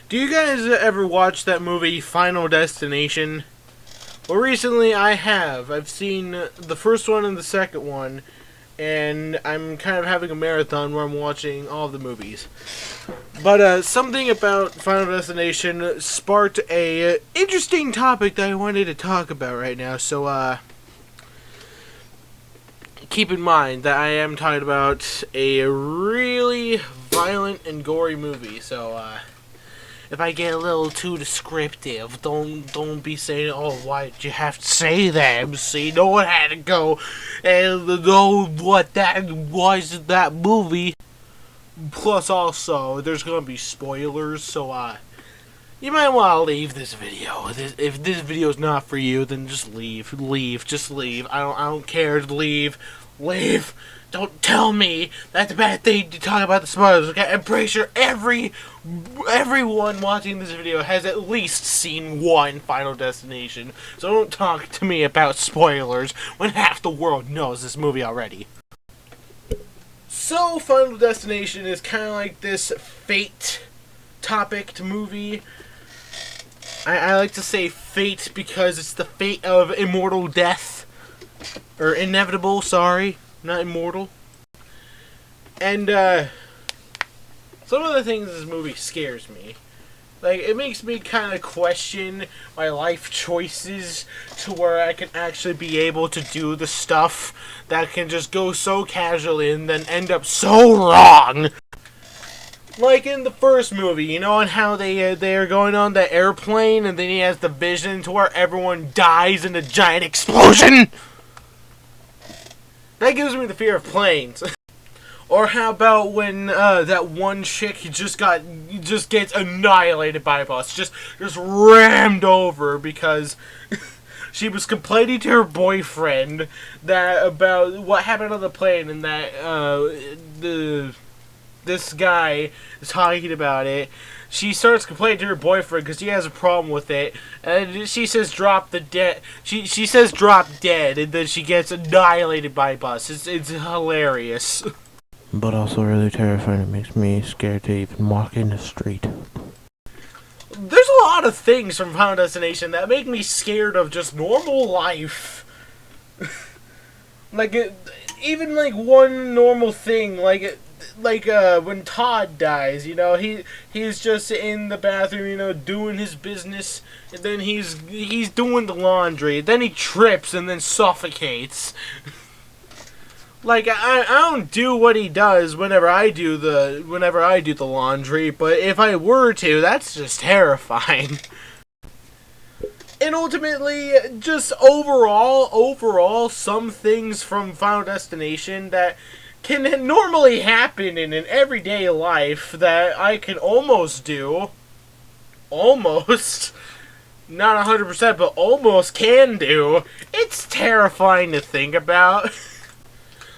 Do you guys ever watch that movie Final Destination? Well, recently I have. I've seen the first one and the second one, and I'm kind of having a marathon where I'm watching all of the movies. But something about Final Destination sparked a interesting topic that I wanted to talk about right now. So keep in mind that I am talking about a really violent and gory movie. So if I get a little too descriptive, don't be saying, "Oh, why did you have to say that, MC? No one had to go and know what that was in that movie." Plus, also, there's gonna be spoilers, so you might want to leave this video. If this video is not for you, then just leave. Just leave. I don't care. Leave. Don't tell me that's a bad thing to talk about the spoilers, okay? I'm pretty sure everyone watching this video has at least seen one Final Destination, so don't talk to me about spoilers when half the world knows this movie already. So, Final Destination is kind of like this fate topic movie. I like to say fate because it's the fate of immortal death. Or inevitable, sorry. Not immortal. And, some of the things this movie scares me. Like, it makes me kind of question my life choices to where I can actually be able to do the stuff that can just go so casually and then end up so wrong. Like in the first movie, you know, and how they're going on the airplane and then he has the vision to where everyone dies in a giant explosion? That gives me the fear of planes. Or how about when that one chick just gets annihilated by a bus, just rammed over because she was complaining to her boyfriend that about what happened on the plane and that this guy is talking about it. She starts complaining to her boyfriend because she has a problem with it, and she says drop the dead. She says drop dead, and then she gets annihilated by a bus. It's hilarious. But also really terrifying. It makes me scared to even walk in the street. There's a lot of things from Final Destination that make me scared of just normal life. Even like one normal thing, like when Todd dies, you know, he's just in the bathroom, you know, doing his business, and then he's doing the laundry, then he trips and then suffocates. Like, I don't do what he does whenever I do the laundry, but if I were to, that's just terrifying. And ultimately, just overall, some things from Final Destination that can normally happen in an everyday life that I can almost do. Almost. Not 100%, but almost can do. It's terrifying to think about.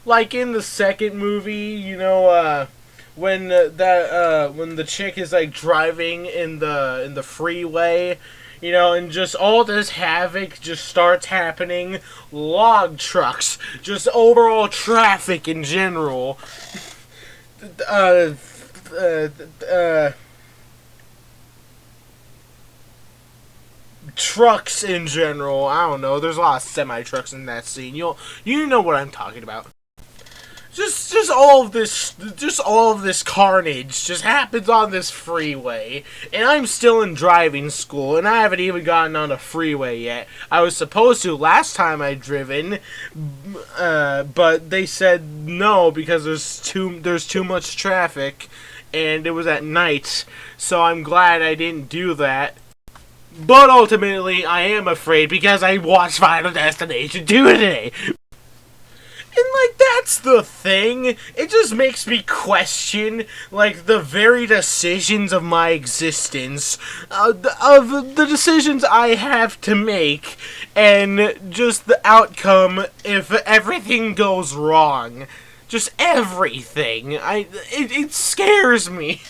Like in the second movie, you know, when the chick is like driving in the freeway, you know, and just all this havoc just starts happening. Log trucks, just overall traffic in general. Trucks in general. I don't know. There's a lot of semi-trucks in that scene. You know what I'm talking about. Just all of this carnage just happens on this freeway, and I'm still in driving school, and I haven't even gotten on a freeway yet. I was supposed to last time I driven, but they said no because there's too much traffic, and it was at night. So I'm glad I didn't do that. But ultimately, I am afraid because I watched Final Destination 2 today. And, like, that's the thing. It just makes me question, like, the very decisions of my existence, of the decisions I have to make, and just the outcome if everything goes wrong. Just everything. It scares me.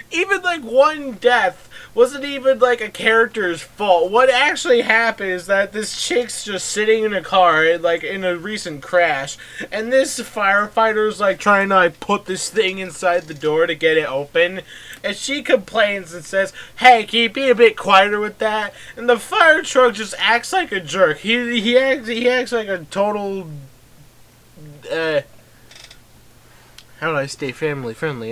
Even, like, one death wasn't even like a character's fault. What actually happened is that this chick's just sitting in a car, like in a recent crash, and this firefighter's like trying to like put this thing inside the door to get it open, and she complains and says, "Hey, can you be a bit quieter with that?" And the fire truck just acts like a jerk. He acts like a total how do I stay family friendly?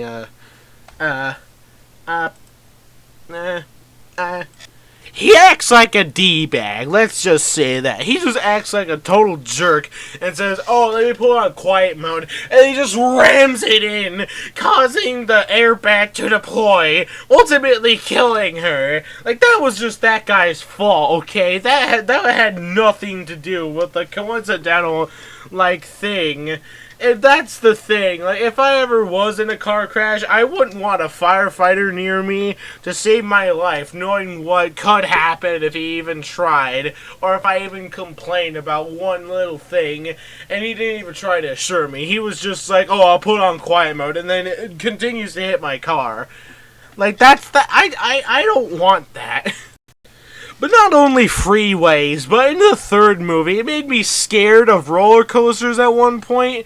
He acts like a D-bag, let's just say that. He just acts like a total jerk and says, "Oh, let me put on quiet mode," and he just rams it in, causing the airbag to deploy, ultimately killing her. Like, that was just that guy's fault, okay? That had nothing to do with the coincidental, like, thing. And that's the thing, like, if I ever was in a car crash, I wouldn't want a firefighter near me to save my life, knowing what could happen if he even tried, or if I even complained about one little thing, and he didn't even try to assure me. He was just like, "Oh, I'll put on quiet mode," and then it continues to hit my car. Like, I don't want that. But not only freeways, but in the third movie, it made me scared of roller coasters at one point.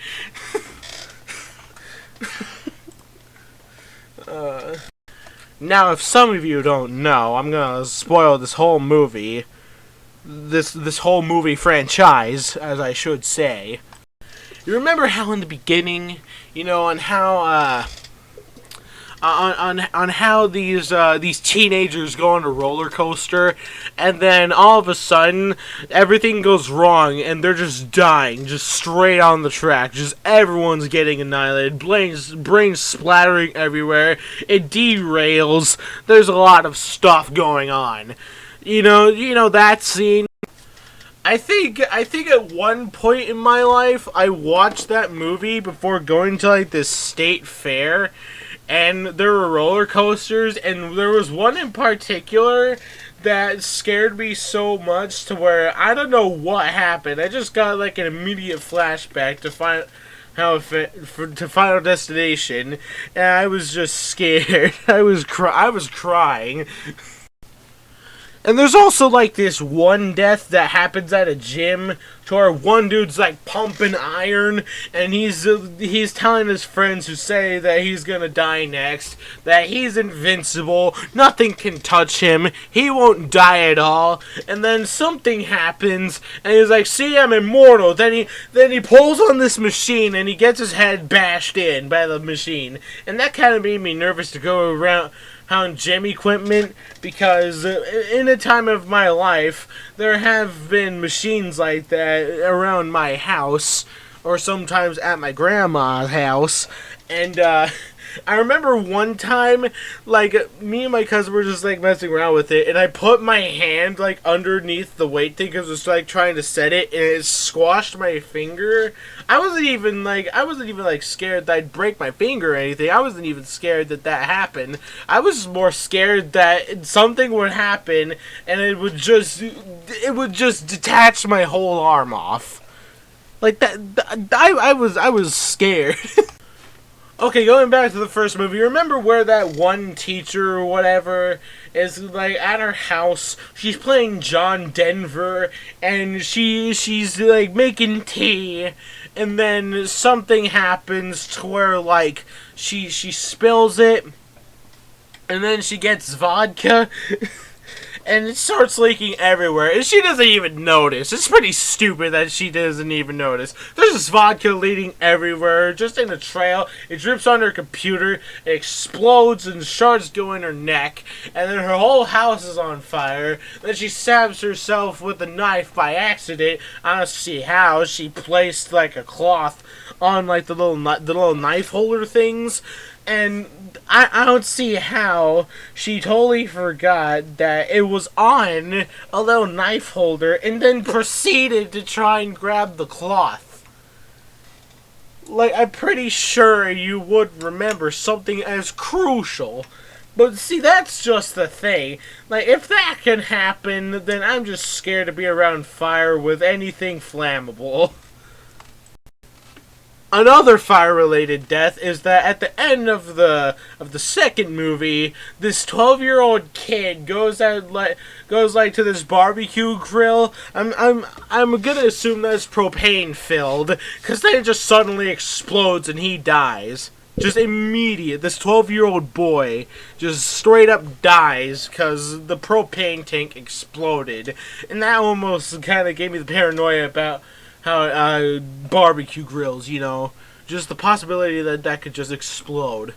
Now, if some of you don't know, I'm gonna spoil this whole movie. This whole movie franchise, as I should say. You remember how in the beginning, you know, on how, on how these teenagers go on a roller coaster, and then all of a sudden everything goes wrong and they're just dying, just straight on the track. Just everyone's getting annihilated, brains splattering everywhere. It derails. There's a lot of stuff going on. You know that scene. I think at one point in my life I watched that movie before going to like this state fair. And there were roller coasters, and there was one in particular that scared me so much to where I don't know what happened. I just got like an immediate flashback to Final Destination, and I was just scared. I was crying. And there's also, like, this one death that happens at a gym to where one dude's, like, pumping iron, and he's telling his friends who say that he's gonna die next, that he's invincible, nothing can touch him, he won't die at all, and then something happens, and he's like, "See, I'm immortal." Then he pulls on this machine, and he gets his head bashed in by the machine, and that kind of made me nervous to go around gym equipment, because in a time of my life there have been machines like that around my house, or sometimes at my grandma's house, and I remember one time, like, me and my cousin were just, like, messing around with it, and I put my hand, like, underneath the weight thing, because it was, like, trying to set it, and it squashed my finger. I wasn't even, like, scared that I'd break my finger or anything. I wasn't even scared that happened. I was more scared that something would happen, and it would just detach my whole arm off. Like, I was scared. Okay, going back to the first movie, remember where that one teacher or whatever is, like, at her house, she's playing John Denver, and she's, like, making tea, and then something happens to where, like, she spills it, and then she gets vodka, and it starts leaking everywhere, and she doesn't even notice. It's pretty stupid that she doesn't even notice. There's this vodka leaking everywhere, just in a trail. It drips on her computer, it explodes, and shards go in her neck, and then her whole house is on fire. Then she stabs herself with a knife by accident. I don't see how. She placed, like, a cloth on, like, the little knife holder things, and I don't see how she totally forgot that it was on a little knife holder and then proceeded to try and grab the cloth. Like, I'm pretty sure you would remember something as crucial. But see, that's just the thing. Like, if that can happen, then I'm just scared to be around fire with anything flammable. Another fire-related death is that at the end of the second movie, this 12-year-old kid goes to this barbecue grill. I'm gonna assume that's propane filled, cause then it just suddenly explodes and he dies. Just immediate. This 12-year-old boy just straight up dies because the propane tank exploded, and that almost kind of gave me the paranoia about how barbecue grills, you know, just the possibility that could just explode.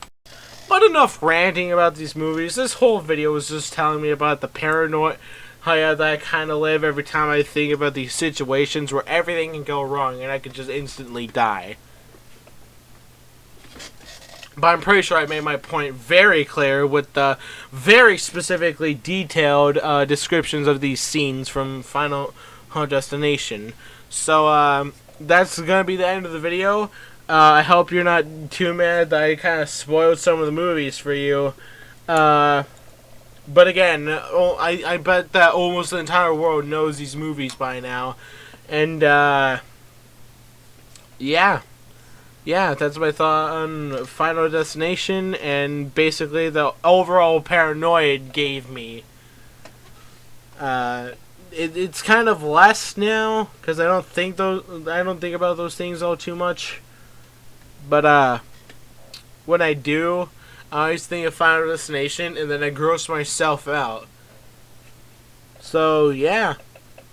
But enough ranting about these movies. This whole video was just telling me about the paranoia that I kind of live every time I think about these situations where everything can go wrong and I could just instantly die. But I'm pretty sure I made my point very clear with the very specifically detailed descriptions of these scenes from Final Destination. So, that's gonna be the end of the video. I hope you're not too mad that I kind of spoiled some of the movies for you. But again, I bet that almost the entire world knows these movies by now. And, yeah. Yeah, that's my thought on Final Destination and basically the overall paranoia it gave me. It's kind of less now because I don't think about those things all too much. But when I do, I always think of Final Destination and then I gross myself out. So yeah,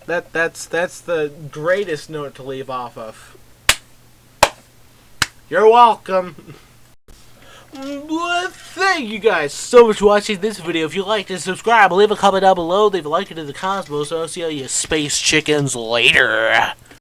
that's the greatest note to leave off of. You're welcome. Well, thank you guys so much for watching this video. If you liked it, subscribe, leave a comment down below, leave a like into the cosmos, and I'll see all you space chickens later.